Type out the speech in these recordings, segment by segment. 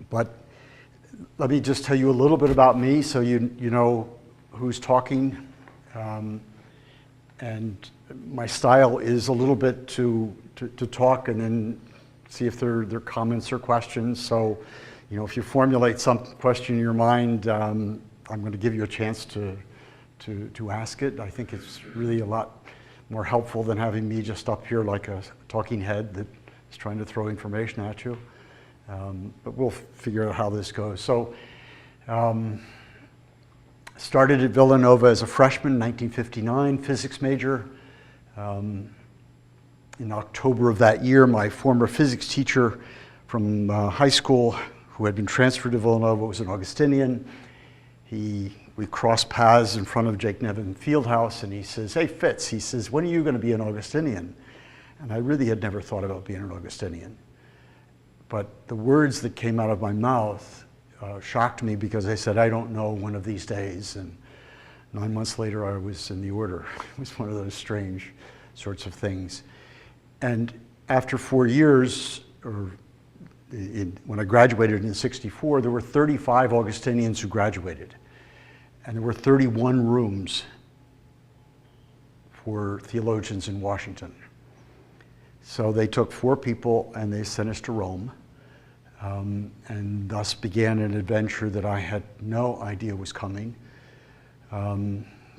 But let me just tell you a little bit about me so you know who's talking. And my style is a little bit to talk and then see if there are comments or questions. So, if you formulate some question in your mind, I'm going to give you a chance to ask it. I think it's really a lot more helpful than having me just up here like a talking head that is trying to throw information at you. But we'll figure out how this goes. So, started at Villanova as a freshman, 1959, physics major. In October of that year, my former physics teacher from high school, who had been transferred to Villanova, was an Augustinian. We crossed paths in front of Jake Nevin Fieldhouse, and he says, "Hey, Fitz," he says, "when are you going to be an Augustinian?" And I really had never thought about being an Augustinian. But the words that came out of my mouth shocked me, because I said, "I don't know, one of these days." And 9 months later, I was in the order. It was one of those strange sorts of things. And after 4 years, when I graduated in '64, there were 35 Augustinians who graduated. And there were 31 rooms for theologians in Washington. So they took 4 people and they sent us to Rome. And thus began an adventure that I had no idea was coming.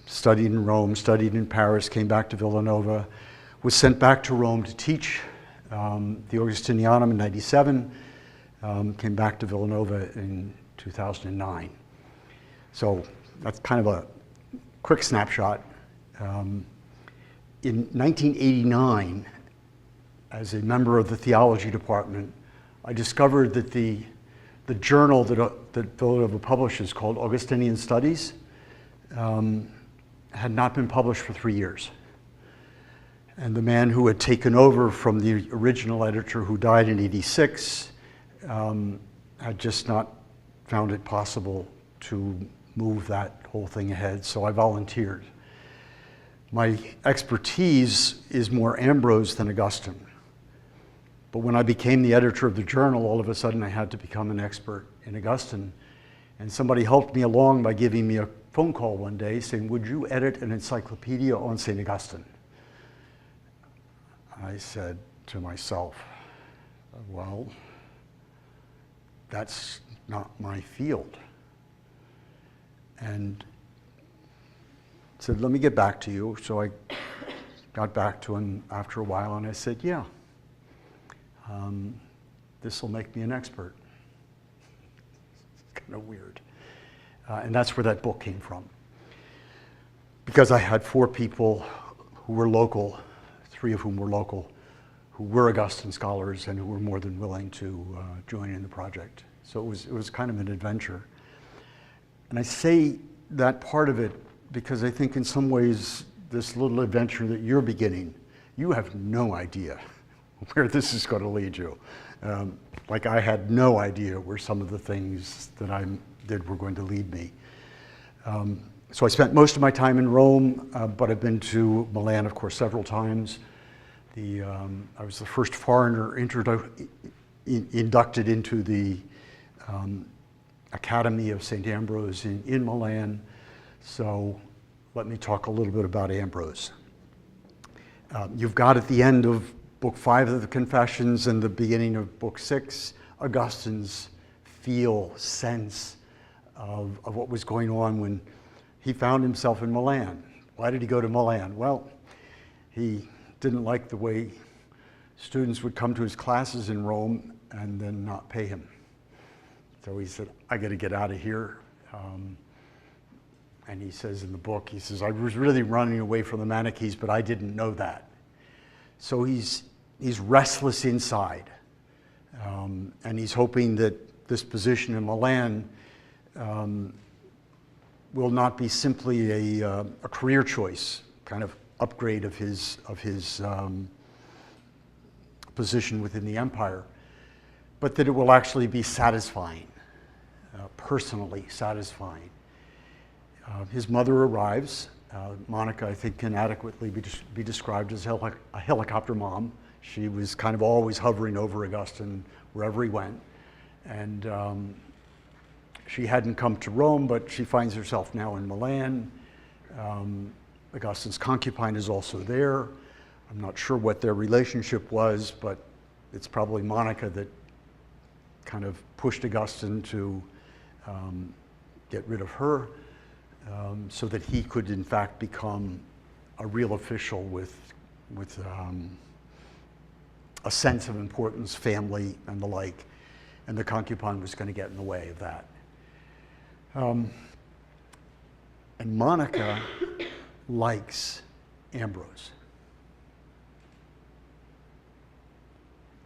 Studied in Rome, studied in Paris, came back to Villanova, was sent back to Rome to teach the Augustinianum in '97, came back to Villanova in 2009. So that's kind of a quick snapshot. In 1989, as a member of the theology department, I discovered that the journal that Villanova publishes, called Augustinian Studies, had not been published for 3 years. And the man who had taken over from the original editor, who died in '86, had just not found it possible to move that whole thing ahead, so I volunteered. My expertise is more Ambrose than Agustin. But when I became the editor of the journal, all of a sudden I had to become an expert in Agustin. And somebody helped me along by giving me a phone call one day saying, "Would you edit an encyclopedia on St. Augustine?" I said to myself, "Well, that's not my field." And said, "Let me get back to you." So I got back to him after a while, and I said, "Yeah, this will make me an expert." It's kind of weird. And that's where that book came from. Because I had 4 people who were local, 3 of whom were local, who were Augustine scholars and who were more than willing to join in the project. So it was kind of an adventure. And I say that part of it because I think in some ways this little adventure that you're beginning, you have no idea where this is going to lead you. Like I had no idea where some of the things that I did were going to lead me. So I spent most of my time in Rome, but I've been to Milan, of course, several times. I was the first foreigner inducted into the Academy of St. Ambrose in Milan. So let me talk a little bit about Ambrose. You've got at the end of Book 5 of the Confessions and the beginning of Book 6, Augustine's sense of what was going on when he found himself in Milan. Why did he go to Milan? Well, he didn't like the way students would come to his classes in Rome and then not pay him. So he said, "I got to get out of here." And he says in the book, he says, "I was really running away from the Manichees, but I didn't know that." So he's restless inside. And he's hoping that this position in Milan will not be simply a career choice, kind of upgrade of his position within the empire, but that it will actually be satisfying, personally satisfying. His mother arrives. Monica, I think, can adequately be described as a helicopter mom. She was kind of always hovering over Agustin wherever he went. And she hadn't come to Rome, but she finds herself now in Milan. Augustin's concubine is also there. I'm not sure what their relationship was, but it's probably Monica that kind of pushed Agustin to get rid of her, so that he could in fact become a real official with a sense of importance, family, and the like. And the concubine was going to get in the way of that. And Monica likes Ambrose.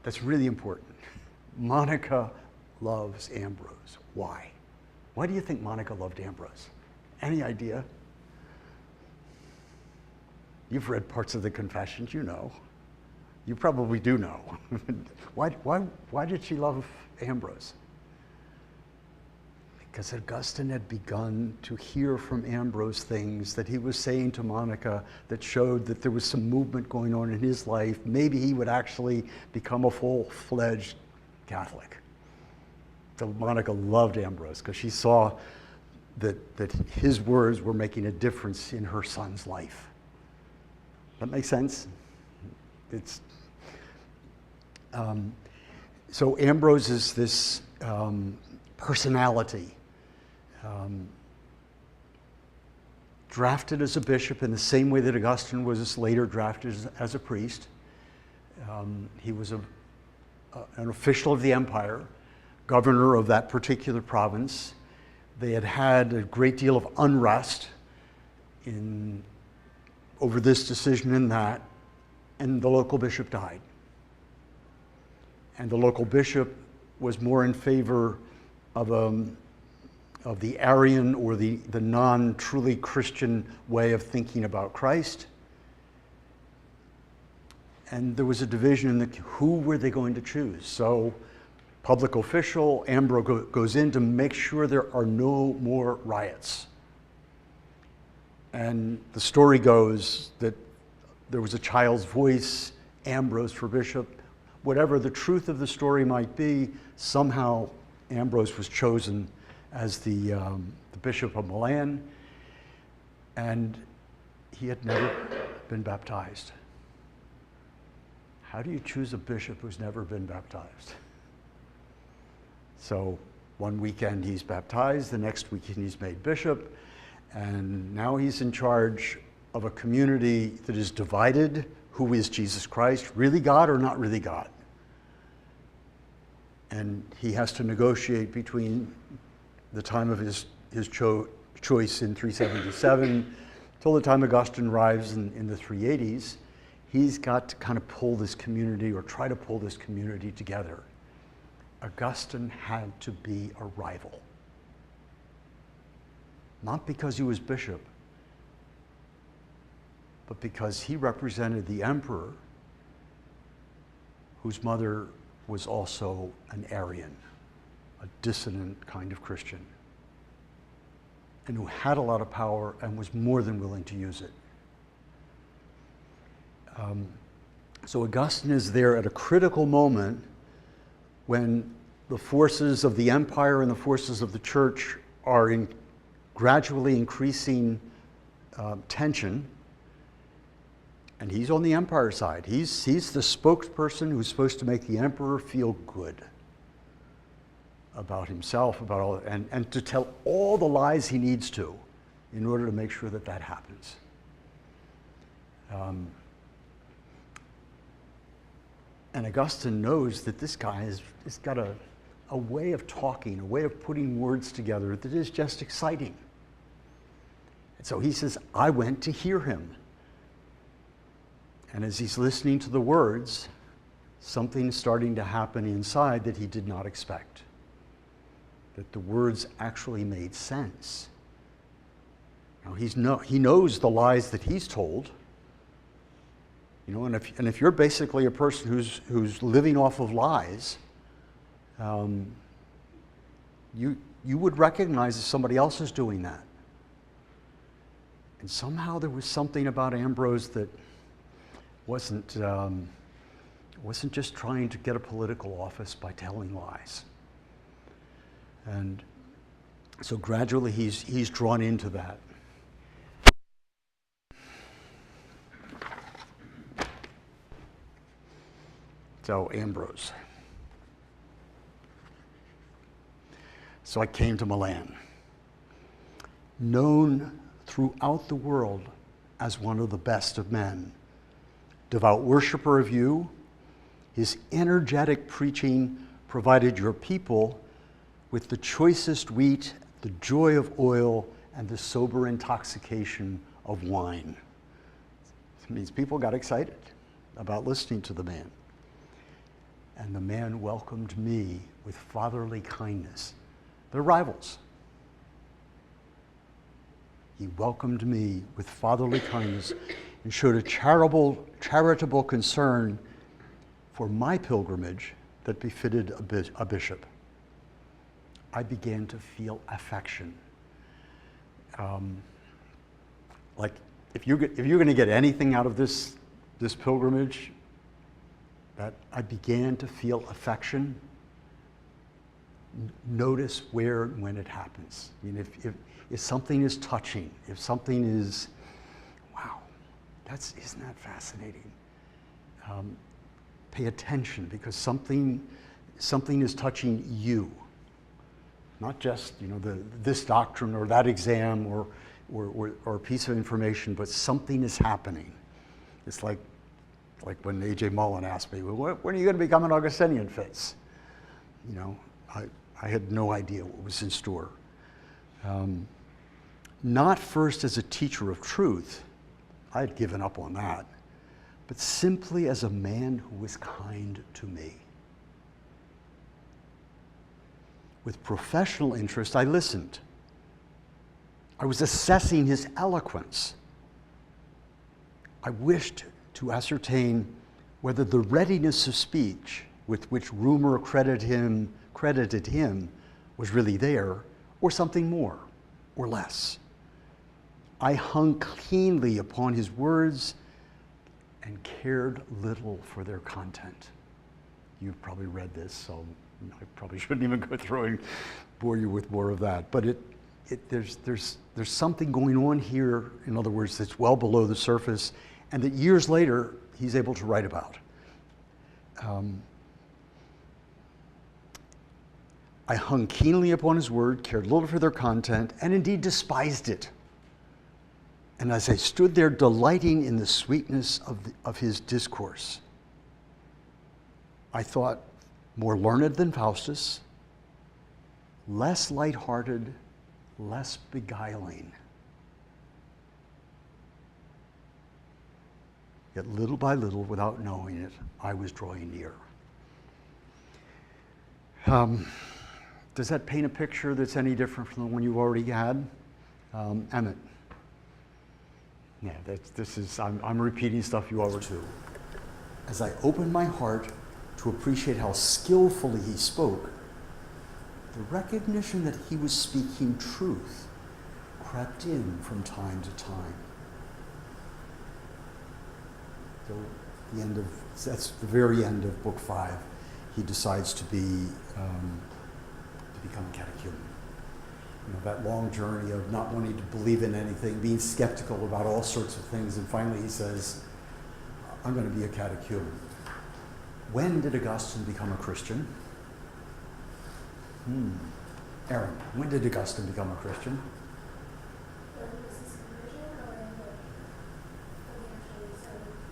That's really important. Monica loves Ambrose. Why? Why do you think Monica loved Ambrose? Any idea? You've read parts of the Confessions, you know. You probably do know. Why did she love Ambrose? Because Agustin had begun to hear from Ambrose things that he was saying to Monica that showed that there was some movement going on in his life. Maybe he would actually become a full-fledged Catholic. So Monica loved Ambrose because she saw that his words were making a difference in her son's life. That makes sense? So Ambrose is this personality, drafted as a bishop in the same way that Augustine was later drafted as a priest. He was an official of the empire, governor of that particular province. They had had a great deal of unrest over this decision and that, and the local bishop died. And the local bishop was more in favor of the Arian or the non-truly Christian way of thinking about Christ. And there was a division in who were they going to choose. So public official, Ambrose goes in to make sure there are no more riots. And the story goes that there was a child's voice, Ambrose for bishop. Whatever the truth of the story might be, somehow Ambrose was chosen as the bishop of Milan, and he had never been baptized. How do you choose a bishop who's never been baptized? So one weekend he's baptized, the next weekend he's made bishop, and now he's in charge of a community that is divided. Who is Jesus Christ? Really God or not really God? And he has to negotiate between the time of his choice in 377 till the time Augustine arrives in the 380s. He's got to kind of pull this community or try to pull this community together. Augustine had to be a rival. Not because he was bishop, but because he represented the emperor, whose mother was also an Arian, a dissident kind of Christian, and who had a lot of power and was more than willing to use it. So Augustine is there at a critical moment when the forces of the empire and the forces of the church are in gradually increasing tension. And he's on the empire side. He's the spokesperson who's supposed to make the emperor feel good about himself, about all, and to tell all the lies he needs to in order to make sure that that happens. And Augustine knows that this guy has got a way of talking, a way of putting words together that is just exciting. And so he says, I went to hear him. And as he's listening to the words, something's starting to happen inside that he did not expect. That the words actually made sense. Now he knows the lies that he's told. You know, and if you're basically a person who's living off of lies, you would recognize if somebody else is doing that. And somehow there was something about Ambrose that wasn't just trying to get a political office by telling lies. And so gradually he's drawn into that. So Ambrose. So I came to Milan, known throughout the world as one of the best of men, devout worshiper of you. His energetic preaching provided your people with the choicest wheat, the joy of oil, and the sober intoxication of wine. It means people got excited about listening to the man. And the man welcomed me with fatherly kindness. They're rivals. He welcomed me with fatherly kindness and showed a charitable concern for my pilgrimage that befitted a bishop. I began to feel affection. Like if you're going to get anything out of this pilgrimage, that I began to feel affection. Notice where and when it happens. I mean, if something is touching, if something is, wow, isn't that fascinating? Pay attention, because something is touching you, not just this doctrine or that exam or a piece of information, but something is happening. It's like when A.J. Mullen asked me, well, when are you going to become an Augustinian, Fitz? I had no idea what was in store. Not first as a teacher of truth, I had given up on that, but simply as a man who was kind to me. With professional interest, I listened. I was assessing his eloquence. I wished to ascertain whether the readiness of speech with which rumor credited him was really there, or something more or less. I hung keenly upon his words and cared little for their content. You've probably read this, so I probably shouldn't even go through and bore you with more of that. But there's something going on here, in other words, that's well below the surface, and that years later he's able to write about. I hung keenly upon his word, cared little for their content, and indeed despised it. And as I stood there delighting in the sweetness of his discourse, I thought, more learned than Faustus, less lighthearted, less beguiling. Yet little by little, without knowing it, I was drawing near. Does that paint a picture that's any different from the one you've already had? Emmett? Yeah, I'm repeating stuff you already do. As I opened my heart to appreciate how skillfully he spoke, the recognition that he was speaking truth crept in from time to time. So that's the very end of book 5. He decides to become a catechumen. That long journey of not wanting to believe in anything, being skeptical about all sorts of things, and finally he says, I'm going to be a catechumen. When did Agustin become a Christian? Aaron, when did Agustin become a Christian?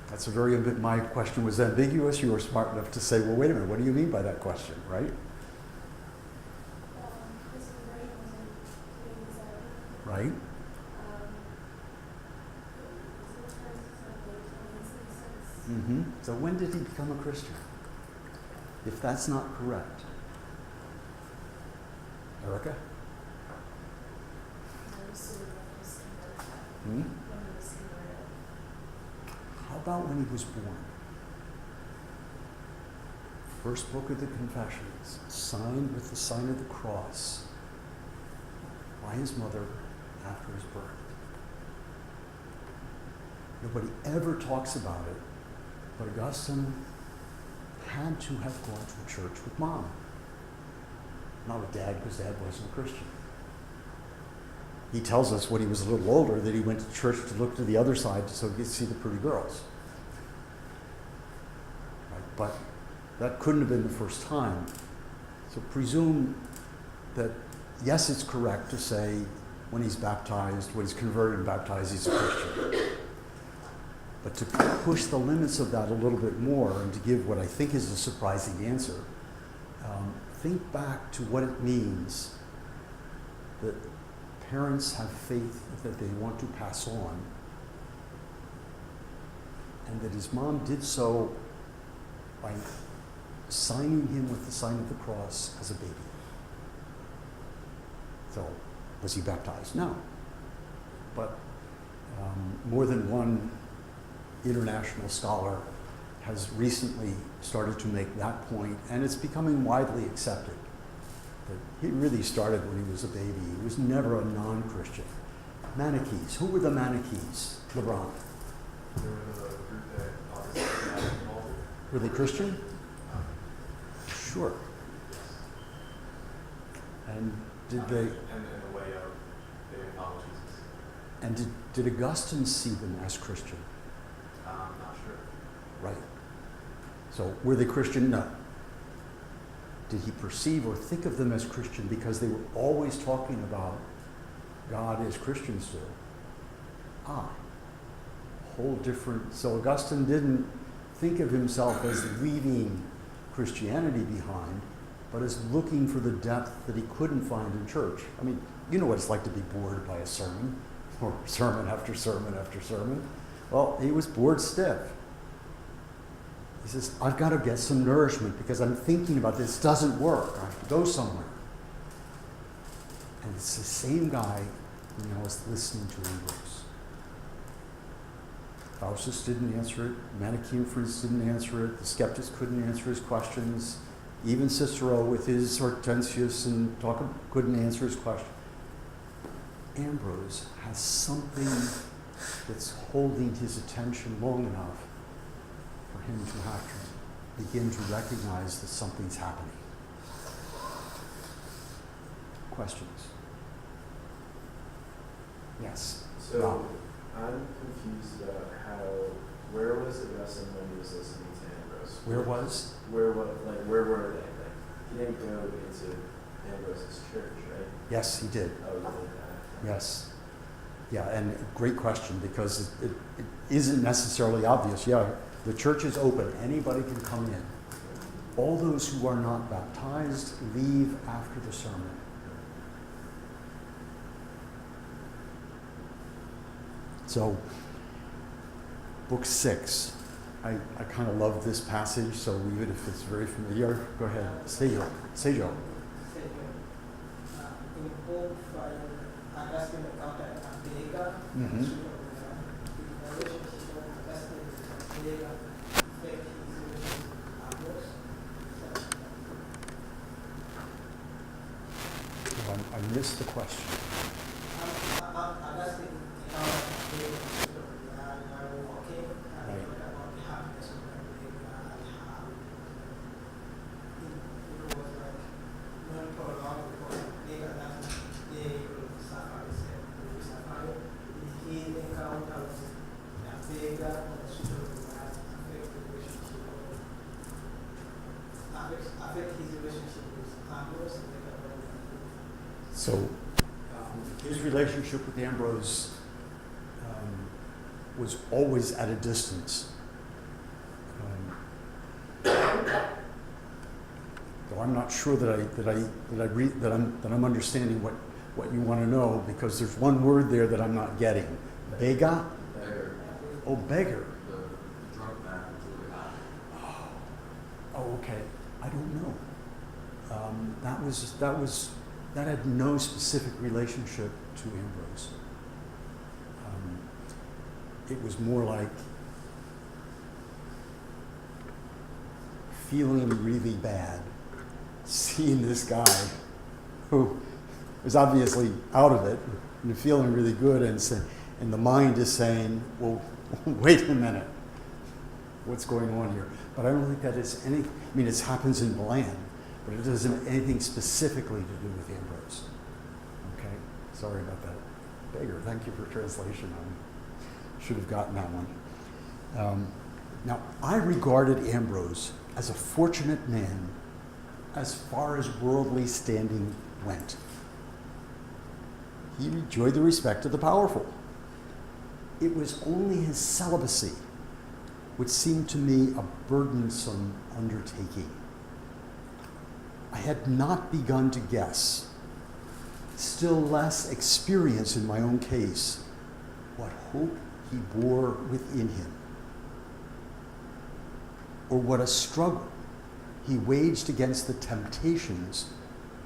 That's a very, my question was ambiguous. You were smart enough to say, well, wait a minute, what do you mean by that question, right? Right? So when did he become a Christian? If that's not correct. Erica? How about when he was born? First book of the Confessions, signed with the sign of the cross by his mother after his birth. Nobody ever talks about it, but Augustine had to have gone to a church with mom. not with Dad, because Dad wasn't a Christian. He tells us when he was a little older that he went to church to look to the other side so he could see the pretty girls. Right? But that couldn't have been the first time. So presume that, yes, it's correct to say when he's baptized, when he's converted and baptized, he's a Christian. But to push the limits of that a little bit more and to give what I think is a surprising answer, think back to what it means that parents have faith that they want to pass on, and that his mom did so by signing him with the sign of the cross as a baby. So, was he baptized? No. But more than one international scholar has recently started to make that point, and it's becoming widely accepted that he really started when he was a baby. He was never a non-Christian. Manichees. Who were the Manichees, LeBron? They were the group that Augustine had involved with. Were they Christian? Sure. And did they... And in the way of, they didn't follow Jesus. And did Agustin see them as Christian? Not sure. Right. So were they Christian? No. Did he perceive or think of them as Christian because they were always talking about God as Christians do? Whole different. So Augustine didn't think of himself as leaving Christianity behind, but as looking for the depth that he couldn't find in church. I mean, you know what it's like to be bored by a sermon, or sermon after sermon after sermon. Well, he was bored stiff. He says, I've got to get some nourishment because I'm thinking about this. Doesn't work. I have to go somewhere. And it's the same guy who now is listening to Ambrose. Faustus didn't answer it. Manichaean friends didn't answer it. The skeptics couldn't answer his questions. Even Cicero with his Hortensius and couldn't answer his question. Ambrose has something that's holding his attention long enough for him to have to begin to recognize that something's happening. Questions? Yes. So Rob. I'm confused about where was Augustine when he was listening to Ambrose? Where was? Where were they? Like, he didn't go into Ambrose's church, right? Yes, he did. Oh, he did that. Yes. Yeah, and great question because it isn't necessarily obvious. Yeah, the church is open. Anybody can come in. All those who are not baptized leave after the sermon. So, book 6. I kind of love this passage, so even if it's very familiar, go ahead. Sejo. In book 5, Agustin encountered Vega. Mm-hmm. The relationship of Agustin with Vega affect his relationship with Ambrose. I missed the question. Agustin encountered Vega and walking and Right. about the happiness of Vega and how it was like not prolonged because Vega doesn't suffer the safari. His encounter with Vega and the supernatural affect the relationship affect his relationship with Ambrose and Vega. So, his relationship with Ambrose was always at a distance. Though I'm not sure that I'm understanding what you want to know because there's one word there that I'm not getting. Bega? Beggar. Oh, beggar. The drunk man who's really hot. Oh, okay. I don't know. That had no specific relationship to Ambrose. It was more like feeling really bad, seeing this guy who was obviously out of it and feeling really good, and the mind is saying, well, wait a minute, what's going on here? But I don't think that is any, I mean, it happens in Milan, but it doesn't have anything specifically to do with Ambrose. Okay? Sorry about that. Beggar, thank you for translation. I should have gotten that one. Now, I regarded Ambrose as a fortunate man as far as worldly standing went. He enjoyed the respect of the powerful. It was only his celibacy which seemed to me a burdensome undertaking. I had not begun to guess, still less experience in my own case, what hope he bore within him, or what a struggle he waged against the temptations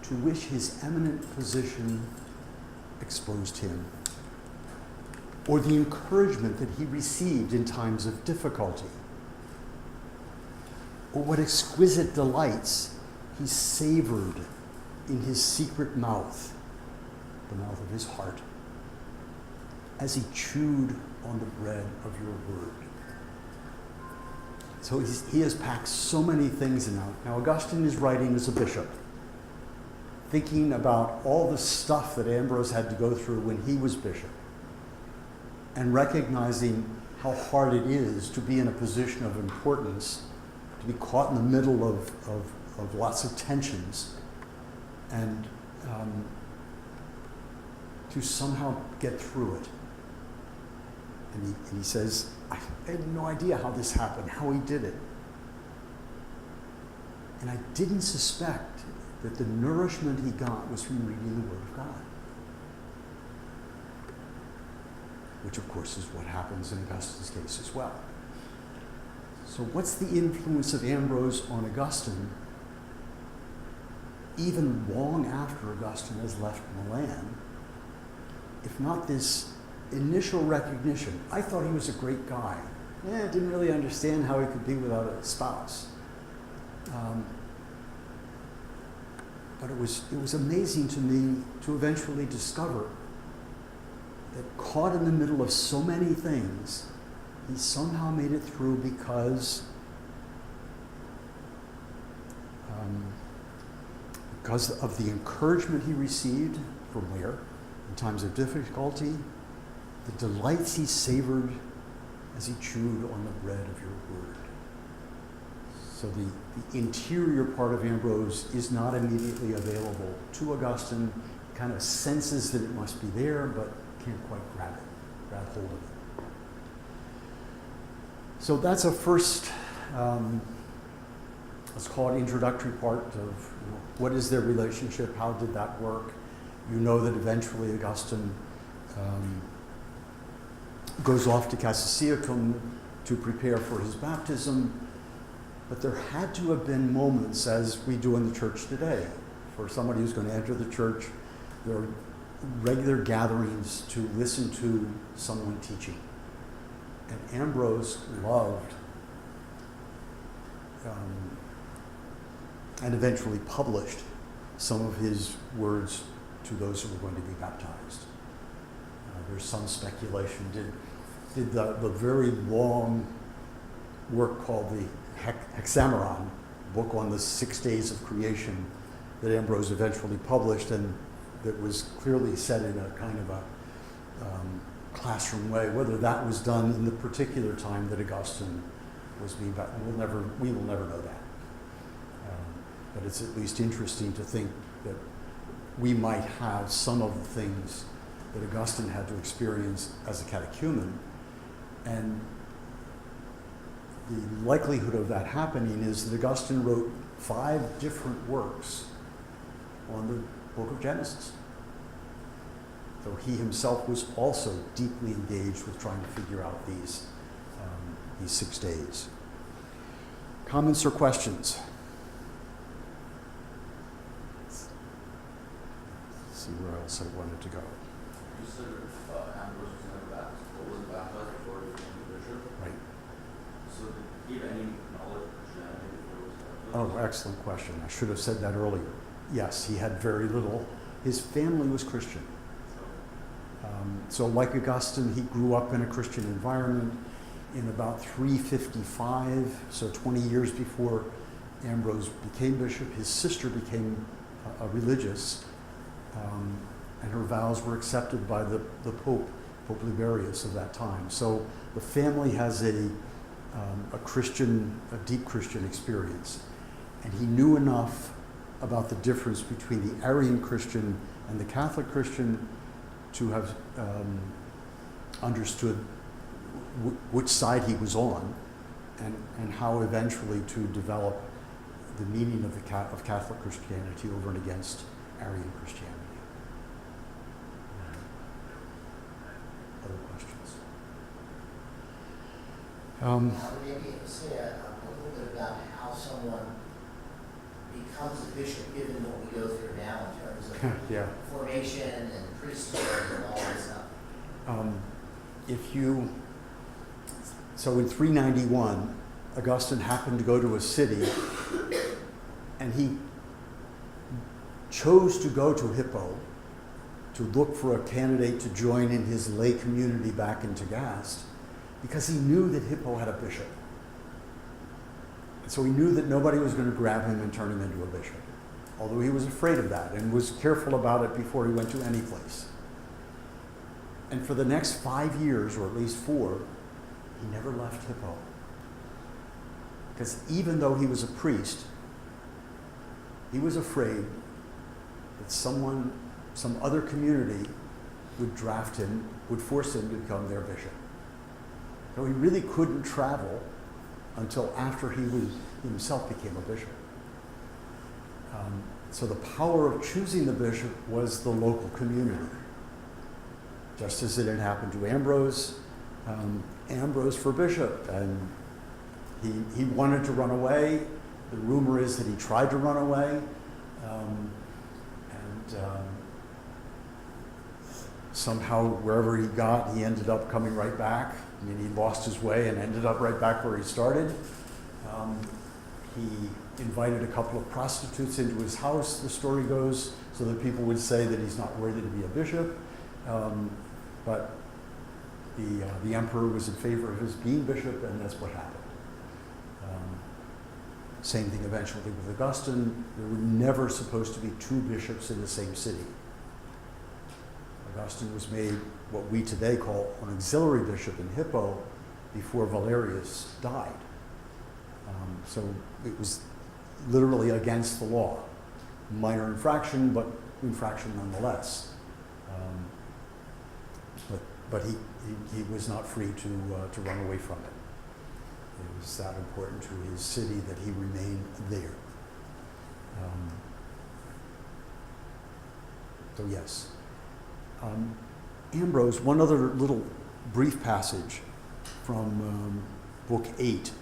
to which his eminent position exposed him, or the encouragement that he received in times of difficulty, or what exquisite delights he savored in his secret mouth, the mouth of his heart, as he chewed on the bread of your word. So he has packed so many things in out. Now, Augustine is writing as a bishop, thinking about all the stuff that Ambrose had to go through when he was bishop, and recognizing how hard it is to be in a position of importance, to be caught in the middle of lots of tensions, and to somehow get through it. And he says, I had no idea how this happened, how he did it. And I didn't suspect that the nourishment he got was from reading the Word of God. Which, of course, is what happens in Augustine's case as well. So what's the influence of Ambrose on Augustine, even long after Augustine has left Milan, if not this initial recognition? I thought he was a great guy. Didn't really understand how he could be without a spouse. But it was amazing to me to eventually discover that caught in the middle of so many things, he somehow made it through because of the encouragement he received from where? In times of difficulty, the delights he savored as he chewed on the bread of your word. So the interior part of Ambrose is not immediately available to Augustine. He kind of senses that it must be there, but can't quite grab hold of it. So that's a first, let's call it introductory part of what is their relationship, how did that work? You know that eventually Agustin goes off to Cassisiacum to prepare for his baptism, but there had to have been moments, as we do in the church today, for somebody who's going to enter the church, there are regular gatherings to listen to someone teaching. And Ambrose loved and eventually published some of his words to those who were going to be baptized. There's some speculation. Did the very long work called the Hexameron, book on the 6 days of creation that Ambrose eventually published, and that was clearly set in a kind of a classroom way. Whether that was done in the particular time that Agustin was being baptized, we will never know that. But it's at least interesting to think that we might have some of the things that Agustin had to experience as a catechumen. And the likelihood of that happening is that Agustin wrote 5 different works on the book of Genesis. Though he himself was also deeply engaged with trying to figure out these 6 days. Comments or questions? Let's see where else I wanted to go. You said Ambrose was never baptized, or wasn't baptized before he became the bishop. Right. So did he have any knowledge of Christianity before he was baptized? Oh, excellent question. I should have said that earlier. Yes, he had very little. His family was Christian. So like Agustin, he grew up in a Christian environment in about 355, so 20 years before Ambrose became bishop. His sister became a religious, and her vows were accepted by the Pope, Pope Liberius of that time. So the family has a deep Christian experience. And he knew enough about the difference between the Arian Christian and the Catholic Christian to have understood which side he was on, and how eventually to develop the meaning of Catholic Christianity over and against Arian Christianity. Other questions? Maybe you could say a little bit about how someone becomes a bishop, given what we go through now in terms of Yeah. formation and priesthood and all that stuff. So in 391, Agustin happened to go to a city, and he chose to go to Hippo to look for a candidate to join in his lay community back in Tagaste, because he knew that Hippo had a bishop. And so he knew that nobody was going to grab him and turn him into a bishop, although he was afraid of that and was careful about it before he went to any place. And for the next 5 years, or at least 4, he never left Hippo. Because even though he was a priest, he was afraid that some other community would draft him, would force him to become their bishop. So he really couldn't travel until after he himself became a bishop. So the power of choosing the bishop was the local community. Just as it had happened to Ambrose, Ambrose for bishop, and he wanted to run away. The rumor is that he tried to run away, somehow wherever he got, he ended up coming right back. I mean, he lost his way and ended up right back where he started. He invited a couple of prostitutes into his house, the story goes, so that people would say that he's not worthy to be a bishop. But the emperor was in favor of his being bishop, and that's what happened. Same thing eventually with Agustin. There were never supposed to be 2 bishops in the same city. Agustin was made what we today call an auxiliary bishop in Hippo before Valerius died. So it was literally against the law. Minor infraction, but infraction nonetheless. But he was not free to run away from it. It was that important to his city that he remained there. So yes. Ambrose, one other little brief passage from book 8.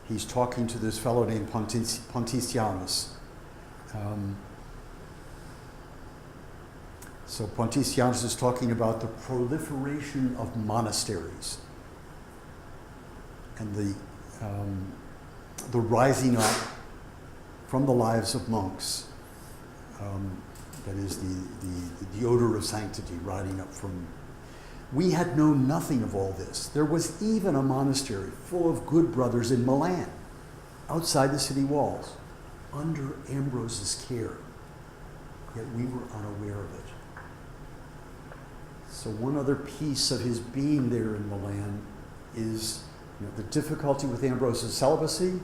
He's talking to this fellow named Pontitianus. So Pontitianus is talking about the proliferation of monasteries and the rising up from the lives of monks. That is the odor of sanctity riding up from. We had known nothing of all this. There was even a monastery full of good brothers in Milan, outside the city walls, under Ambrose's care. Yet we were unaware of it. So one other piece of his being there in Milan is the difficulty with Ambrose's celibacy,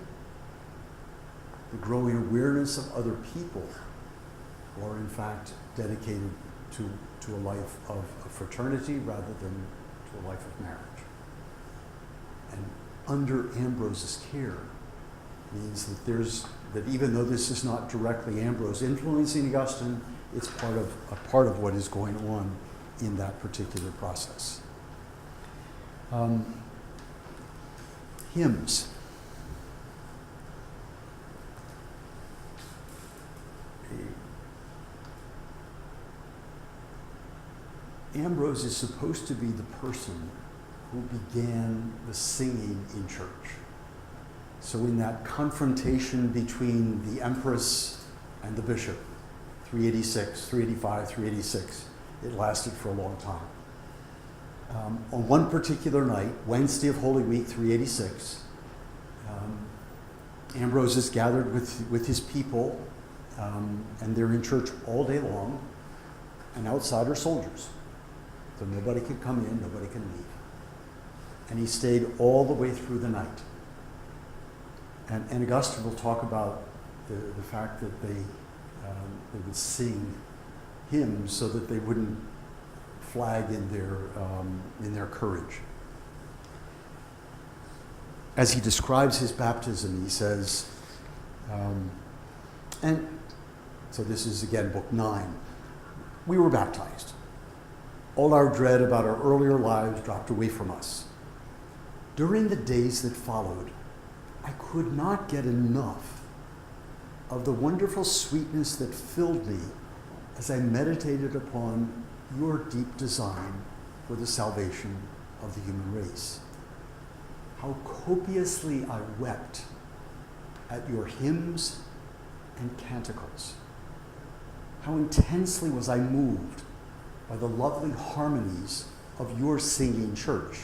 the growing awareness of other people who are in fact dedicated to a life of fraternity rather than to a life of marriage. And under Ambrose's care means that even though this is not directly Ambrose influencing Augustine, it's a part of what is going on in that particular process. Hymns. Ambrose is supposed to be the person who began the singing in church. So in that confrontation between the empress and the bishop, 386, 385, 386, it lasted for a long time. On one particular night, Wednesday of Holy Week, 386, Ambrose is gathered with his people, and they're in church all day long, and outside are soldiers. So nobody can come in, nobody can leave. And he stayed all the way through the night. And Agustin will talk about the fact that they would sing hymns so that they wouldn't flag in their courage. As he describes his baptism, he says, and so this is again book 9, we were baptized. All our dread about our earlier lives dropped away from us. During the days that followed, I could not get enough of the wonderful sweetness that filled me as I meditated upon your deep design for the salvation of the human race. How copiously I wept at your hymns and canticles. How intensely was I moved by the lovely harmonies of your singing church.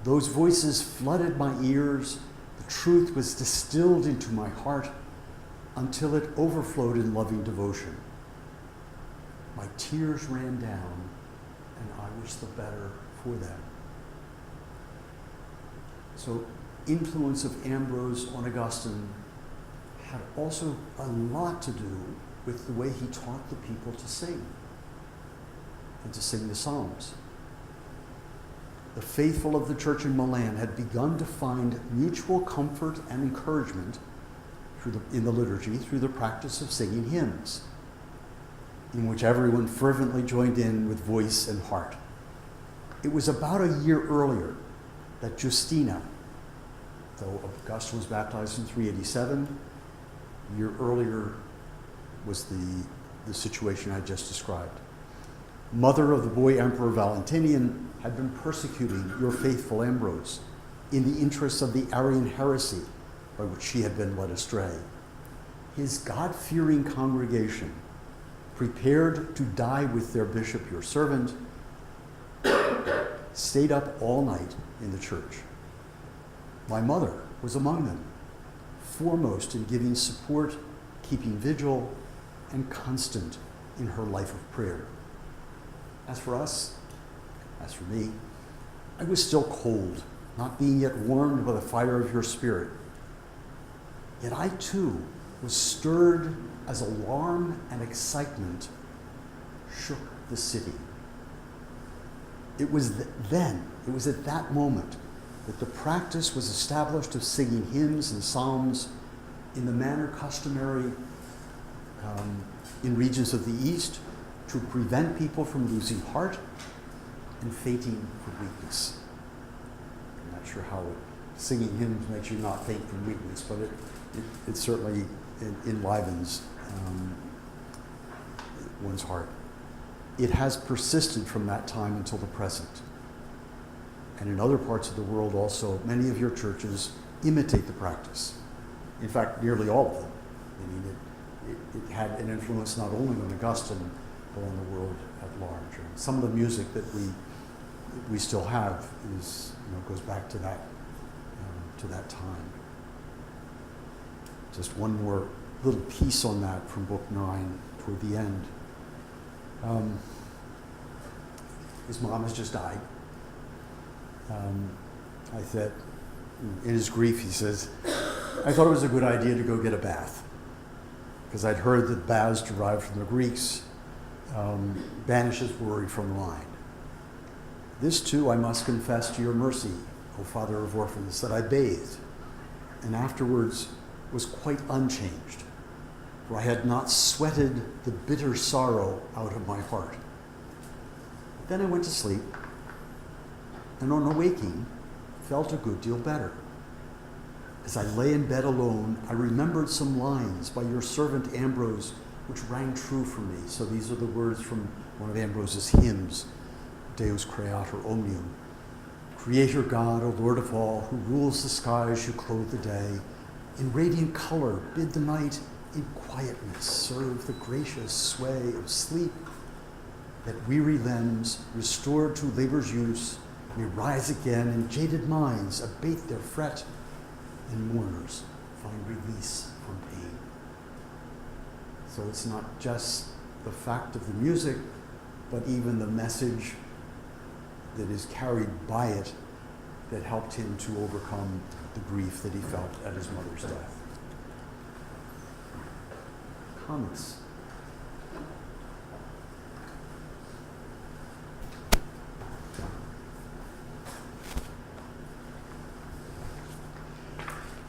Those voices flooded my ears, the truth was distilled into my heart until it overflowed in loving devotion. My tears ran down, and I was the better for them. So, Influence of Ambrose on Agustin had also a lot to do with the way he taught the people to sing and to sing the Psalms. The faithful of the church in Milan had begun to find mutual comfort and encouragement in the liturgy through the practice of singing hymns, in which everyone fervently joined in with voice and heart. It was about a year earlier that Justina, though Augustine was baptized in 387, a year earlier was the situation I just described. Mother of the boy Emperor Valentinian, had been persecuting your faithful Ambrose in the interests of the Arian heresy by which she had been led astray. His God-fearing congregation, prepared to die with their bishop, your servant, stayed up all night in the church. My mother was among them, foremost in giving support, keeping vigil, and constant in her life of prayer. As for us, as for me, I was still cold, not being yet warmed by the fire of your spirit. Yet I too was stirred as alarm and excitement shook the city. It was at that moment that the practice was established of singing hymns and psalms in the manner customary in regions of the East to prevent people from losing heart and fainting from weakness. I'm not sure how singing hymns makes you not faint from weakness, but it certainly enlivens one's heart. It has persisted from that time until the present. And in other parts of the world also, many of your churches imitate the practice. In fact, nearly all of them. I mean, it had an influence not only on Augustine, but on the world at large. And some of the music that we still have goes back to that time. Just one more little piece on that from book 9 toward the end. His mom has just died. I said, in his grief, he says, I thought it was a good idea to go get a bath, because I'd heard that baths derived from the Greeks banishes worry from the mind. This too I must confess to your mercy, O Father of orphans, that I bathed, and afterwards was quite unchanged, for I had not sweated the bitter sorrow out of my heart. Then I went to sleep, and on awaking, felt a good deal better. As I lay in bed alone, I remembered some lines by your servant Ambrose, which rang true for me. So these are the words from one of Ambrose's hymns, Deus Creator Omnium. Creator God, O Lord of all, who rules the skies, you clothe the day. In radiant color, bid the night in quietness serve the gracious sway of sleep, that weary limbs, restored to labor's use, may rise again, and jaded minds abate their fret, and mourners find release from pain. So it's not just the fact of the music, but even the message that is carried by it that helped him to overcome the grief that he felt at his mother's death. Comments?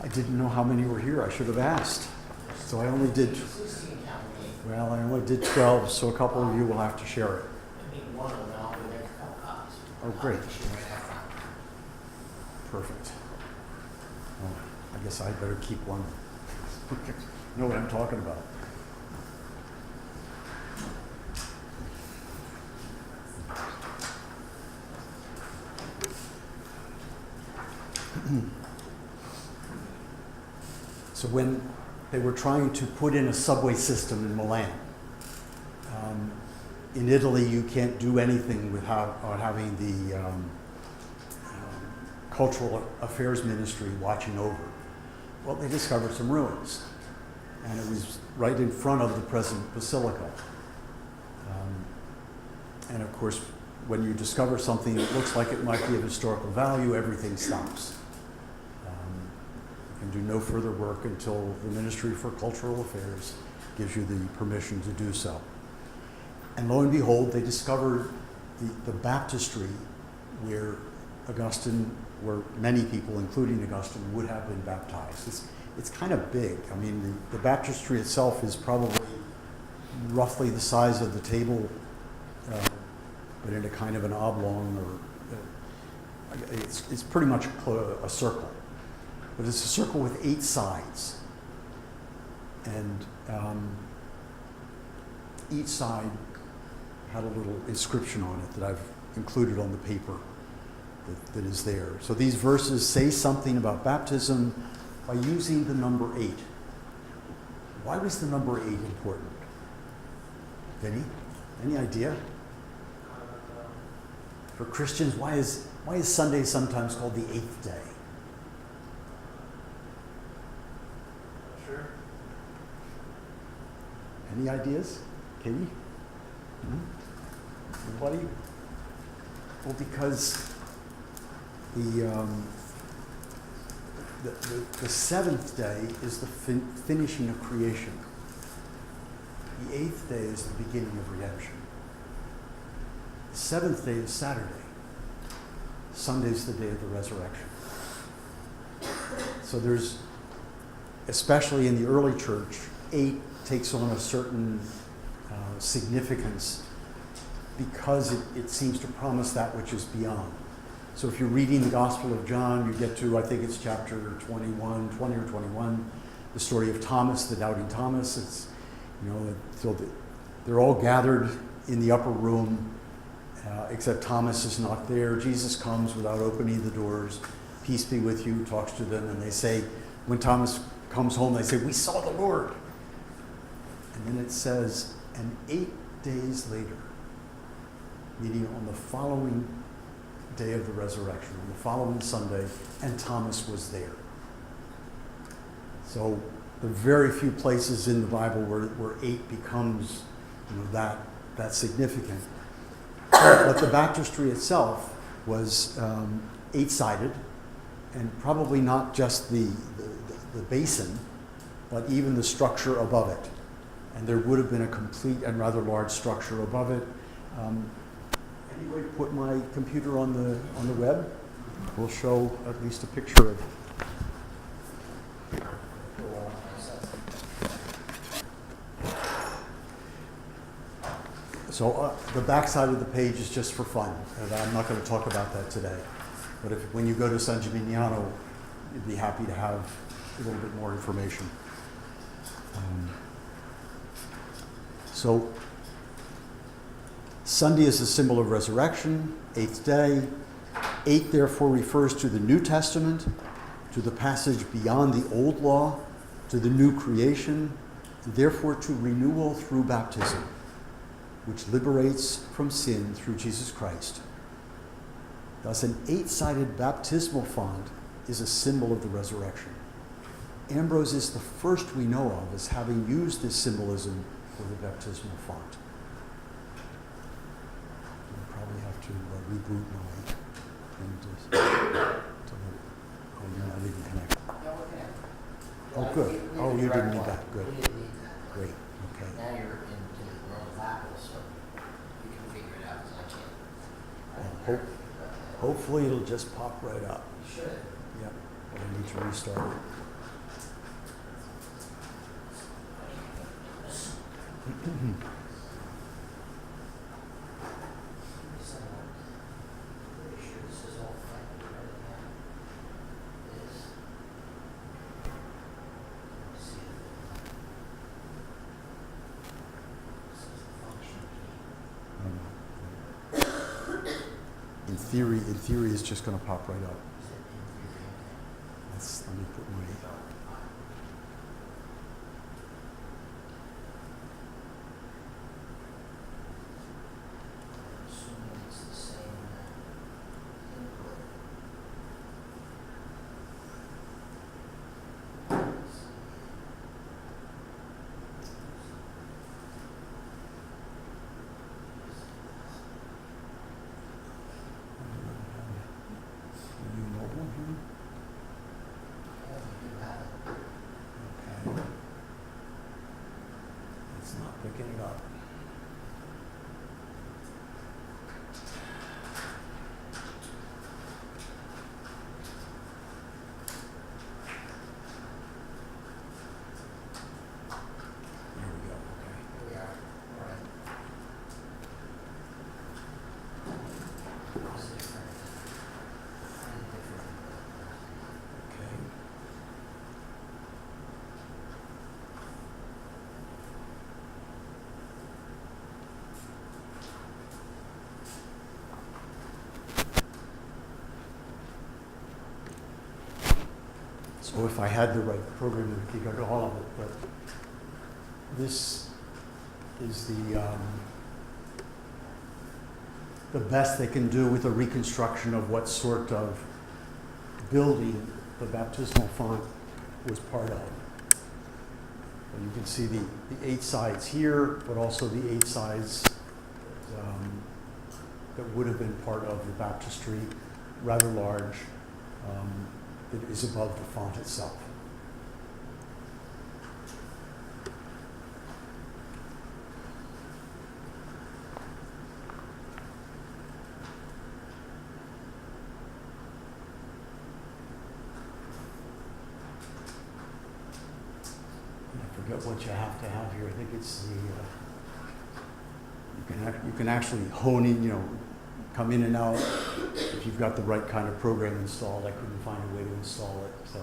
I didn't know how many were here. I should have asked. So I only did, 16 count me. well, I only did 12, so a couple of you will have to share it. I mean, one of them, and I'll go make a couple copies. Oh, great. I'll issue right after. Perfect. Well, I guess I'd better keep one. Know what I'm talking about. So when they were trying to put in a subway system in Milan, in Italy you can't do anything without having the Cultural Affairs Ministry watching over. Well, they discovered some ruins, and it was right in front of the present basilica. And of course, when you discover something that looks like it might be of historical value, everything stops. You can do no further work until the Ministry for Cultural Affairs gives you the permission to do so. And lo and behold, they discovered the baptistry where Agustin, where many people, including Agustin, would have been baptized. It's kind of big. I mean, the baptistry itself is probably roughly the size of the table, but in a kind of an oblong, or it's pretty much a circle. But it's a circle with 8 sides. And each side had a little inscription on it that I've included on the paper that is there. So these verses say something about baptism by using the number 8. Why was the number 8 important? Vinny, any idea? For Christians, why is Sunday sometimes called the 8th day? Sure. Any ideas? Katie? Anybody? Well, because the 7th day is the finishing of creation. The 8th day is the beginning of redemption. The 7th day is Saturday. Sunday's the day of the resurrection. So there's, especially in the early church, 8 takes on a certain significance because it seems to promise that which is beyond. So if you're reading the Gospel of John, you get to, I think it's chapter 20 or 21, the story of Thomas, the doubting Thomas. It's, so they're all gathered in the upper room, except Thomas is not there. Jesus comes without opening the doors. Peace be with you, talks to them, and they say, when Thomas comes home, they say, we saw the Lord. And then it says, and 8 days later, meaning on the following day of the resurrection, on the following Sunday, and Thomas was there. So the very few places in the Bible where 8 becomes that significant. But the baptistry itself was 8-sided, and probably not just the basin, but even the structure above it. And there would have been a complete and rather large structure above it. Anybody put my computer on the web? We'll show at least a picture of it. So the back side of the page is just for fun, and I'm not going to talk about that today. But when you go to San Gimignano, you'd be happy to have a little bit more information. So Sunday is a symbol of resurrection, 8th day. 8 therefore refers to the New Testament, to the passage beyond the old law, to the new creation, and therefore to renewal through baptism, which liberates from sin through Jesus Christ. Thus, an 8-sided baptismal font is a symbol of the resurrection. Ambrose is the first we know of as having used this symbolism for the baptismal font. I'll probably have to reboot my thing oh, you're not even connected. Yeah, we're connected. Oh, Yeah, good. we Oh, did you the didn't direct need one. that. Good. We didn't need that. Great, okay. Now you're into the world of Apple, so you can figure it out, because I can't. Hopefully it'll just pop right up. You should. Yep, but I need to restart it. Pretty sure this is all connected right now. This. Let's see. This is the function key. In theory, it's just going to pop right up. Is it in theory? Let me put my. I'm assuming it's the same input. Let's see. Are you mobile here? Yeah, we do have it. Okay. It's not picking it up. There we go, okay. Here we are. All right. It's different. Kind of different. Okay. So if I had the right program, it would kick out all of it, but this is the best they can do with a reconstruction of what sort of building the baptismal font was part of. And you can see the 8 sides here, but also the 8 sides that would have been part of the baptistry, rather large, that is above the font itself. I forget what you have to have here. I think it's the, you can actually hone in, come in and out if you've got the right kind of program installed. I couldn't find a way to install it, so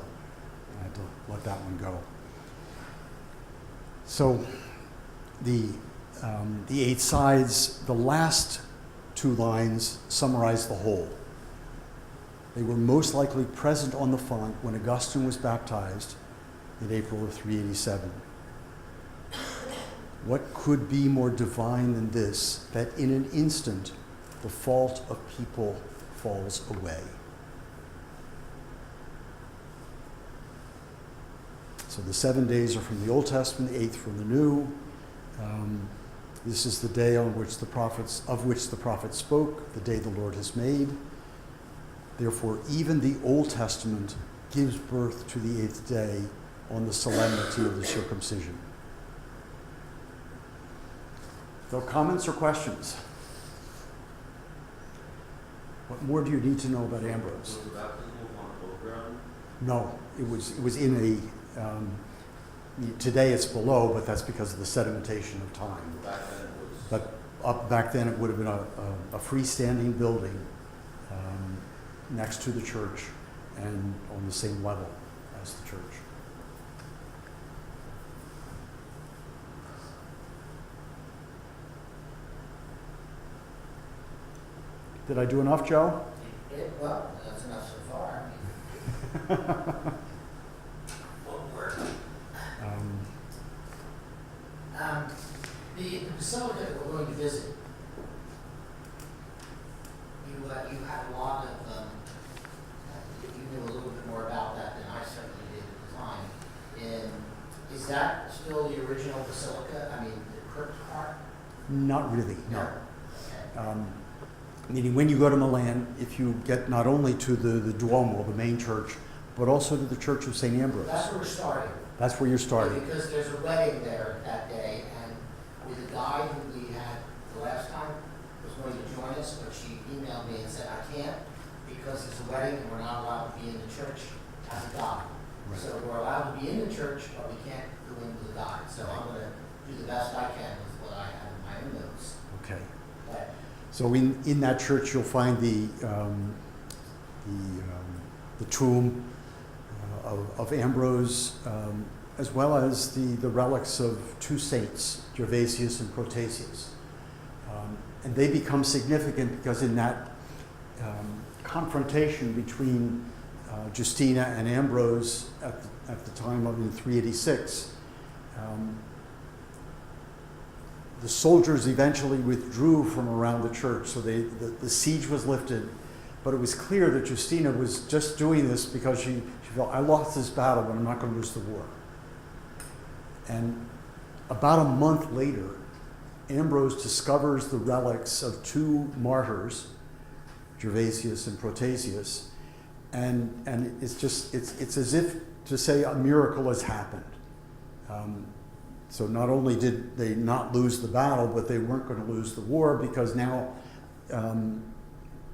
I had to let that one go. So the 8 sides, the last 2 lines summarize the whole. They were most likely present on the font when Agustin was baptized in April of 387. What could be more divine than this, that in an instant the fault of people falls away? So the 7 days are from the Old Testament, the 8th from the New. This is the day of which the prophets spoke, the day the Lord has made. Therefore, even the Old Testament gives birth to the 8th day on the solemnity of the circumcision. So, comments or questions? What more do you need to know about Ambrose? Was the baptismal font above ground? No, it was in a. Today it's below, but that's because of the sedimentation of time. Back then it was. But up back then, it would have been a freestanding building next to the church and on the same level as the church. Did I do enough, Joe? Well, that's enough so far. Won't work. The facility that we're going to visit, you had a lot of, you knew a little bit more about that than I certainly did at the time. Is that still the original basilica? I mean, the crypt part? Not really, no. Okay. Meaning when you go to Milan, if you get not only to the Duomo, the main church, but also to the Church of St. Ambrose. That's where we're starting. That's where you're starting. Because there's a wedding there that day, and with a guide who we had the last time was going to join us, but she emailed me and said, I can't because it's a wedding and we're not allowed to be in the church as a guide. Right. So we're allowed to be in the church, but we can't go in with a guide. So I'm going to do the best I can with what I have in my own notes. Okay. But So in that church, you'll find the tomb of Ambrose, as well as the relics of two saints, Gervasius and Protasius. And they become significant because in that confrontation between Justina and Ambrose at the time of in 386, the soldiers eventually withdrew from around the church, so the siege was lifted, but it was clear that Justina was just doing this because she felt, I lost this battle, but I'm not going to lose the war. And about a month later, Ambrose discovers the relics of two martyrs, Gervasius and Protasius, and it's as if to say a miracle has happened. So not only did they not lose the battle, but they weren't going to lose the war because now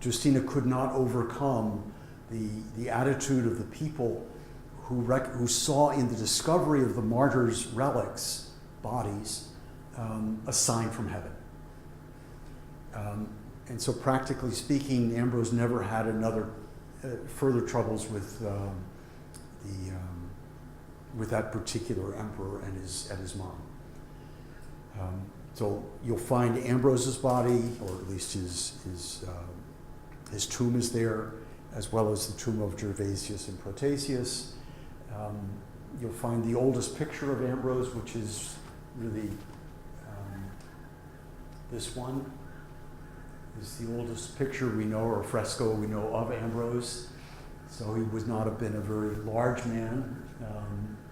Justina could not overcome the attitude of the people who saw in the discovery of the martyrs' relics, bodies, a sign from heaven. And so practically speaking, Ambrose never had further troubles with that particular emperor and his mom. So you'll find Ambrose's body, or at least his tomb is there, as well as the tomb of Gervasius and Protasius. You'll find the oldest picture of Ambrose, which is really this one. Is the oldest picture we know, or fresco we know of Ambrose. So he would not have been a very large man,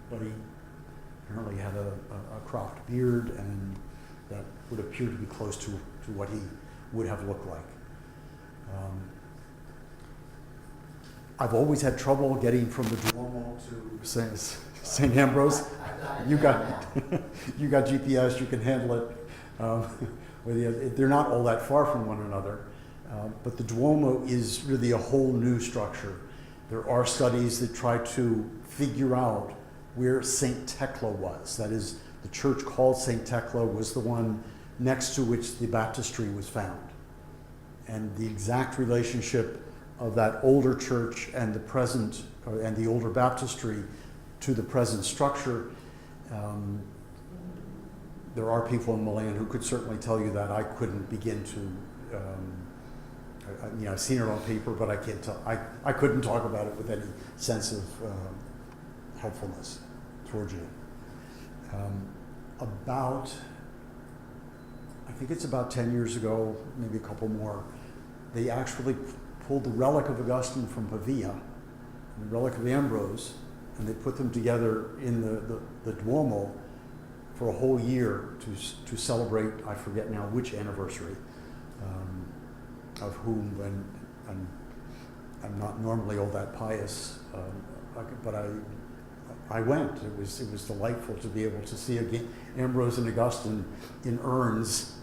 but he apparently had a cropped beard, and that would appear to be close to what he would have looked like. I've always had trouble getting from the Duomo to St. Ambrose. You got GPS, you can handle it. They're not all that far from one another, but the Duomo is really a whole new structure. There are studies that try to figure out where St. Thecla was. That is, the church called St. Thecla was the one next to which the baptistry was found. And the exact relationship of that older church and the present, and the older baptistry to the present structure, there are people in Milan who could certainly tell you that. I couldn't begin to, I've seen it on paper, but I can't tell. I couldn't talk about it with any sense of helpfulness towards you. I think it's about 10 years ago, maybe a couple more, they actually pulled the relic of Agustin from Pavia and the relic of Ambrose, and they put them together in the Duomo for a whole year to celebrate, I forget now which anniversary, of whom, and I'm not normally all that pious, but I went. It was delightful to be able to see again Ambrose and Agustin in urns.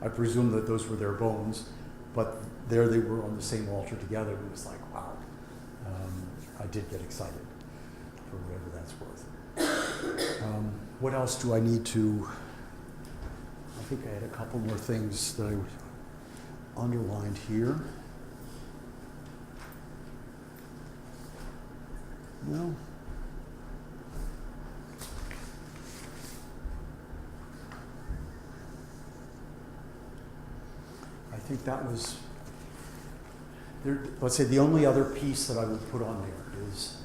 I presume that those were their bones, but there they were on the same altar together. It was like, wow. I did get excited, for whatever that's worth. What else do I need to? I think I had a couple more things that I underlined here. No. I think that was, let's say the only other piece that I would put on there is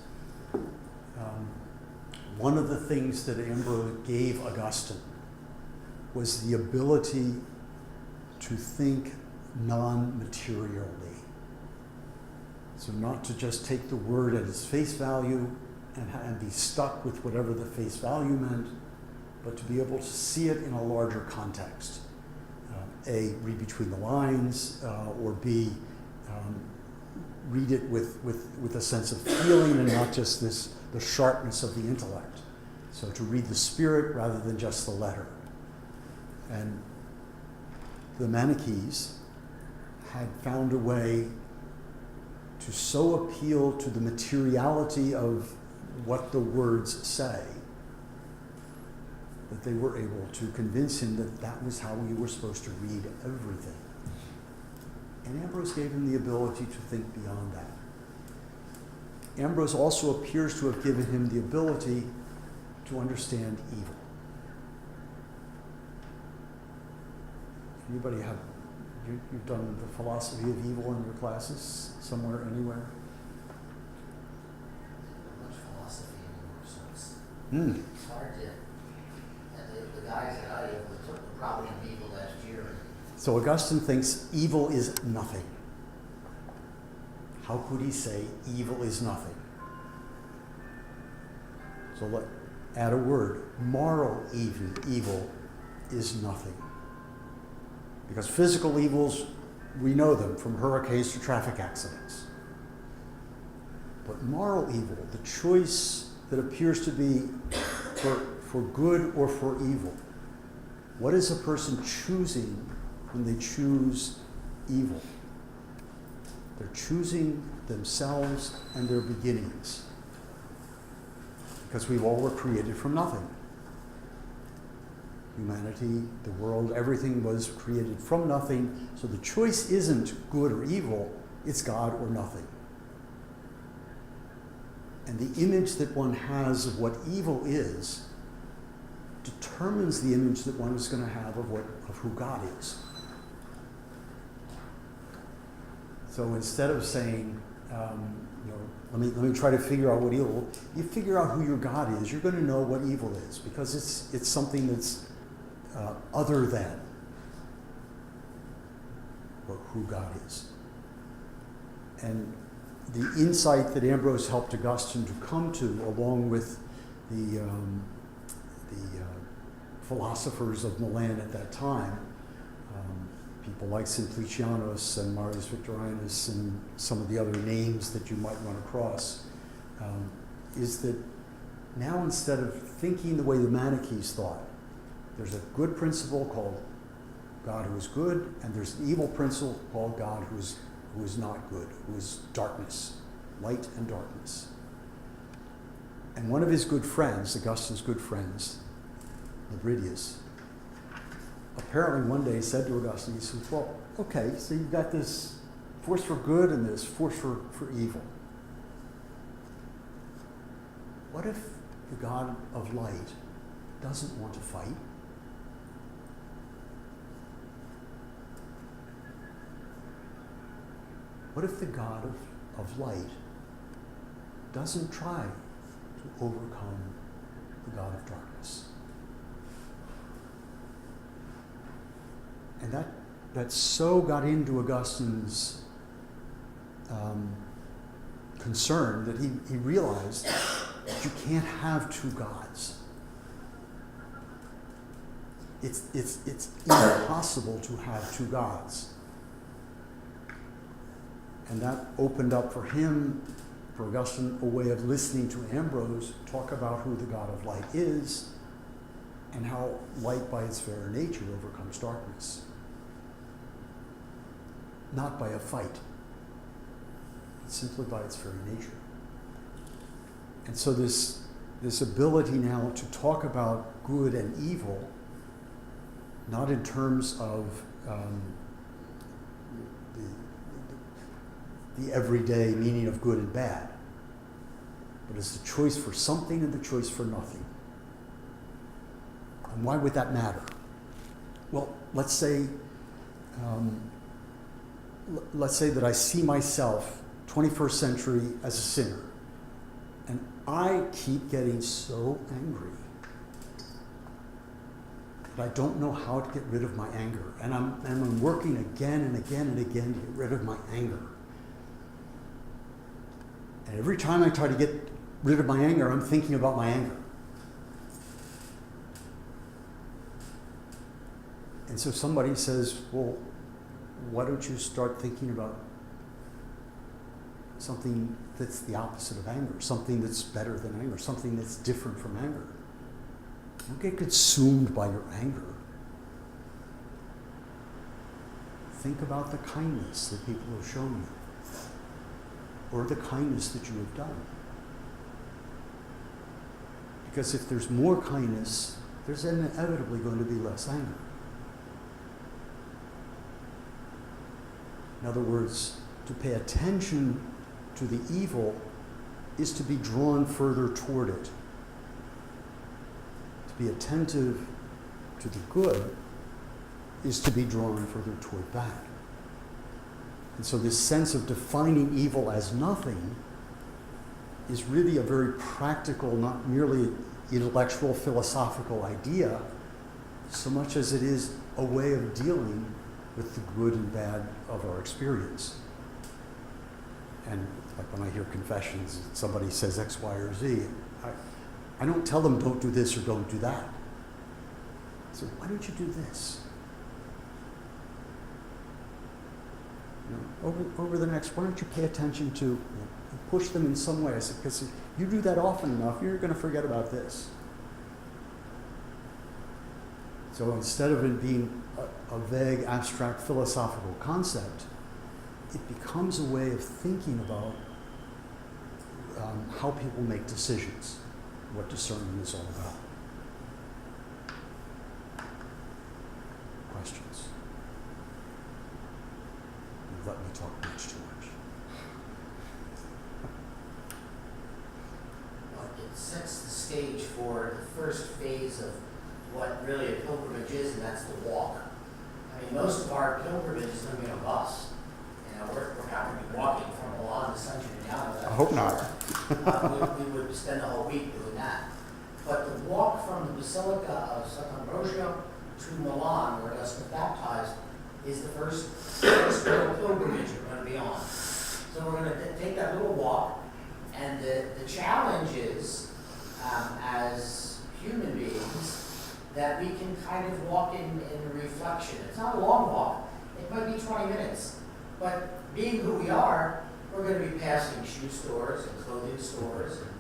one of the things that Ambrose gave Agustin was the ability to think non-materially. So not to just take the word at its face value and be stuck with whatever the face value meant, but to be able to see it in a larger context. A, read between the lines, or B, read it with a sense of feeling and not just the sharpness of the intellect. So to read the spirit rather than just the letter. And the Manichees had found a way to so appeal to the materiality of what the words say that they were able to convince him that that was how we were supposed to read everything. And Ambrose gave him the ability to think beyond that. Ambrose also appears to have given him the ability to understand evil. Anybody have, you've done the philosophy of evil in your classes somewhere, anywhere? Not much philosophy anymore, so Hmm. it's hard to. And the guys that I took the problem of evil last year. So Agustin thinks evil is nothing. How could he say evil is nothing? So let add a word. Moral evil is nothing. Because physical evils, we know them from hurricanes to traffic accidents. But moral evil, the choice that appears to be for good or for evil, what is a person choosing when they choose evil? They're choosing themselves and their beginnings. Because we all were created from nothing. Humanity, the world, everything was created from nothing. So the choice isn't good or evil, it's God or nothing. And the image that one has of what evil is determines the image that one is going to have of who God is. So instead of saying, let me try to figure out what evil, you figure out who your God is, you're going to know what evil is, because it's something that's other than who God is. And the insight that Ambrose helped Agustin to come to, along with the philosophers of Milan at that time, people like Simplicianus and Marius Victorinus and some of the other names that you might run across, is that now instead of thinking the way the Manichees thought, there's a good principle called God who is good, and there's an evil principle called God who is not good, who is darkness, light and darkness. And one of his good friends, Augustin's good friends, Nebridius, apparently one day said to Augustine, he said, well, okay, so you've got this force for good and this force for evil. What if the God of light doesn't want to fight? What if the God of light doesn't try to overcome the God of darkness? And that so got into Augustine's concern that he realized that you can't have two gods. It's impossible to have two gods. And that opened up for him, for Augustine, a way of listening to Ambrose talk about who the God of light is and how light by its very nature overcomes darkness. Not by a fight, but simply by its very nature. And so this ability now to talk about good and evil, not in terms of the everyday meaning of good and bad, but as the choice for something and the choice for nothing. And why would that matter? Well, let's say that I see myself, 21st century, as a sinner, and I keep getting so angry that I don't know how to get rid of my anger, and I'm working again and again and again to get rid of my anger. And every time I try to get rid of my anger, I'm thinking about my anger. And so somebody says, well, why don't you start thinking about something that's the opposite of anger, something that's better than anger, something that's different from anger. Don't get consumed by your anger. Think about the kindness that people have shown you, or the kindness that you have done. Because if there's more kindness, there's inevitably going to be less anger. In other words, to pay attention to the evil is to be drawn further toward it. To be attentive to the good is to be drawn further toward that. And so this sense of defining evil as nothing is really a very practical, not merely intellectual, philosophical idea, so much as it is a way of dealing with the good and bad of our experience. And like when I hear confessions, somebody says X, Y, or Z, I don't tell them don't do this or don't do that. So why don't you do this? You know, over the next, why don't you pay attention to, you know, push them in some ways, because if you do that often enough, you're going to forget about this. So instead of it being a vague, abstract, philosophical concept, it becomes a way of thinking about how people make decisions, what discernment is all about. Questions? You've let me talk much too much. Well, it sets the stage for the first phase of what really a pilgrimage is, and that's the walk. I mean, most of our pilgrimage is going to be on a bus. You know, we're not going to be walking from Milan to San Gimignano. I hope not. We would spend the whole week doing that. But the walk from the Basilica of Sant'Ambrogio to Milan, where Agustin was baptized, is the first little pilgrimage we're going to be on. So we're going to take that little walk, and the challenge is, as human beings, that we can kind of walk in reflection. It's not a long walk. It might be 20 minutes. But being who we are, we're going to be passing shoe stores and clothing stores and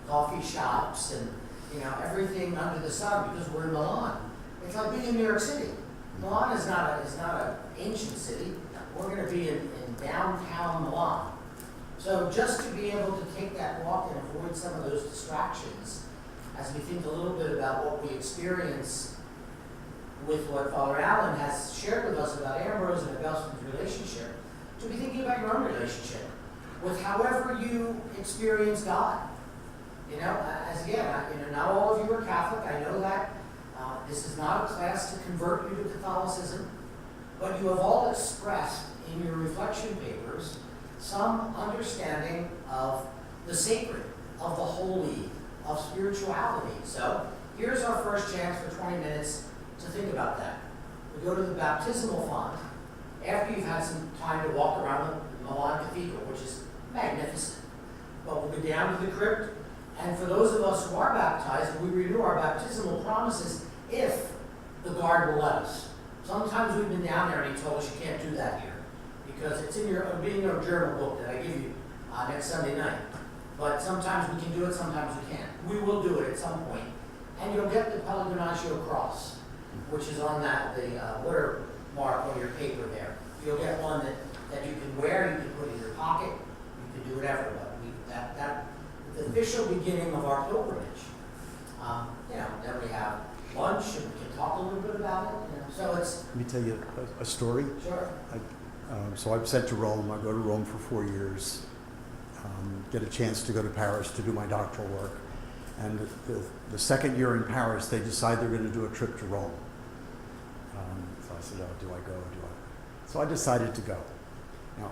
coffee shops and, you know, everything under the sun, because we're in Milan. It's like being in New York City. Milan is not an ancient city. We're going to be in downtown Milan. So just to be able to take that walk and avoid some of those distractions, as we think a little bit about what we experience with what Father Allan has shared with us about Ambrose and Augustin's relationship, to be thinking about your own relationship with however you experience God. You know, as again, not all of you are Catholic. I know that. This is not a class to convert you to Catholicism, but you have all expressed in your reflection papers some understanding of the sacred, of the holy, of spirituality. So here's our first chance for 20 minutes to think about that. We go to the baptismal font after you've had some time to walk around the Milan Cathedral, which is magnificent. But we'll go down to the crypt, and for those of us who are baptized, we renew our baptismal promises if the guard will let us. Sometimes we've been down there and he told us you can't do that here, because it's in your journal book that I give you next Sunday night. But sometimes we can do it, sometimes we can't. We will do it at some point. And you'll get the Pellegrinaccio cross, which is on the watermark on your paper there. You'll get one that you can wear, you can put in your pocket, you can do whatever. But that's the official beginning of our pilgrimage. You know, then we have lunch and we can talk a little bit about it. You know. So it's. Let me tell you a story. Sure. So I'm sent to Rome. I go to Rome for 4 years. Get a chance to go to Paris to do my doctoral work. And the second year in Paris, they decide they're going to do a trip to Rome. So I said, oh, do I go? So I decided to go. Now,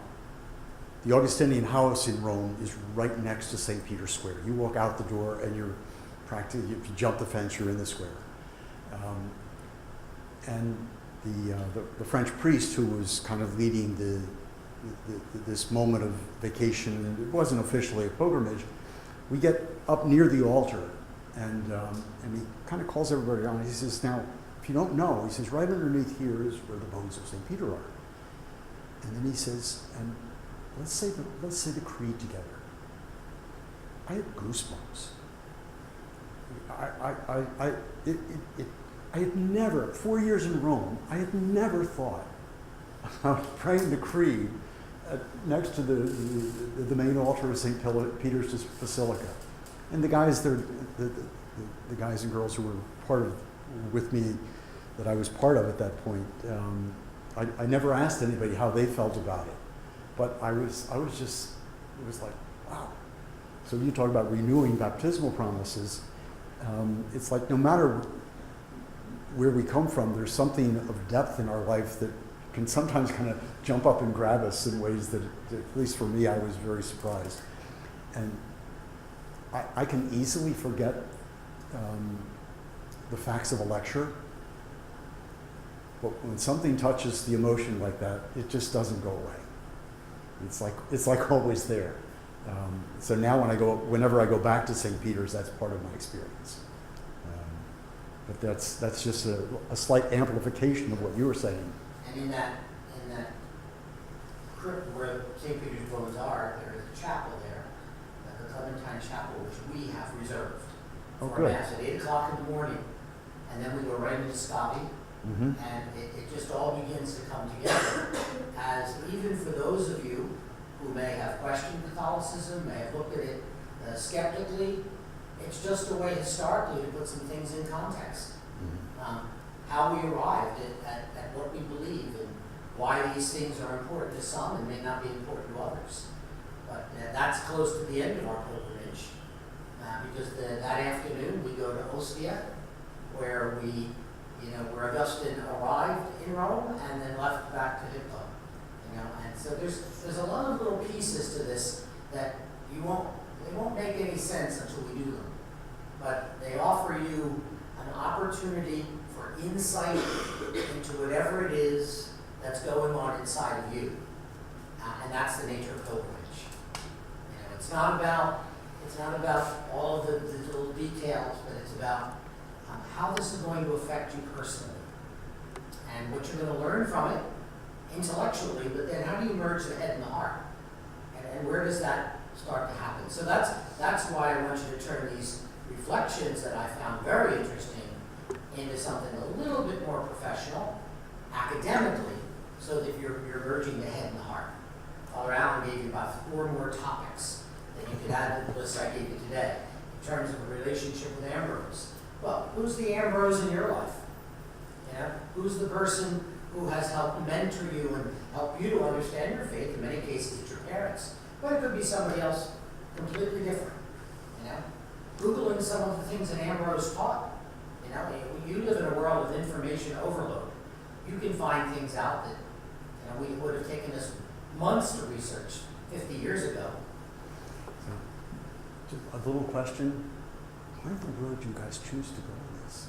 the Augustinian house in Rome is right next to St. Peter's Square. You walk out the door and you're practically, if you jump the fence, you're in the square. And the French priest who was kind of leading this moment of vacation, and it wasn't officially a pilgrimage, we get up near the altar, and he kind of calls everybody down. He says, now, if you don't know, he says, right underneath here is where the bones of St. Peter are. And then he says, and let's say the creed together. I had goosebumps. I had never, 4 years in Rome, I had never thought about praying the creed next to the main altar of St. Peter's Basilica. And the guys there, the guys and girls who were with me, that I was part of at that point, I never asked anybody how they felt about it. But it was like, wow. So you talk about renewing baptismal promises. It's like no matter where we come from, there's something of depth in our life that can sometimes kind of jump up and grab us in ways that, at least for me, I was very surprised. And I can easily forget the facts of a lecture, but when something touches the emotion like that, it just doesn't go away. It's like always there. So now whenever I go back to St. Peter's, that's part of my experience. But that's just a slight amplification of what you were saying. And in that crypt where St. Peter's bones are, there is a chapel there, the Clementine Chapel, which we have reserved for Mass at 8 o'clock in the morning. And then we go right into Scavi, and it just all begins to come together. As even for those of you who may have questioned Catholicism, may have looked at it skeptically, it's just a way historically to put some things in context. How we arrived at what we believe and why these things are important to some and may not be important to others. But that's close to the end of our pilgrimage, because that afternoon we go to Ostia, where where Agustin arrived in Rome and then left back to Hippo. And so there's a lot of little pieces to this that they won't make any sense until we do them. But they offer you an opportunity for insight into whatever it is that's going on inside of you. And that's the nature of pilgrimage. It's not about all of the little details, but it's about how this is going to affect you personally. And what you're going to learn from it intellectually, but then how do you merge the head and the heart? And where does that start to happen? So that's why I want you to turn these reflections that I found very interesting into something a little bit more professional, academically, so that you're merging the head and the heart. Father Allan gave you about 4 more topics that you could add to the list I gave you today in terms of a relationship with Ambrose. Well, who's the Ambrose in your life? Who's the person who has helped mentor you and help you to understand your faith? In many cases, it's your parents. But it could be somebody else completely different. Googling some of the things that Ambrose taught. You live in a world of information overload. You can find things out that we would have taken us months to research 50 years ago. So, just a little question. Why in the world do you guys choose to go on this?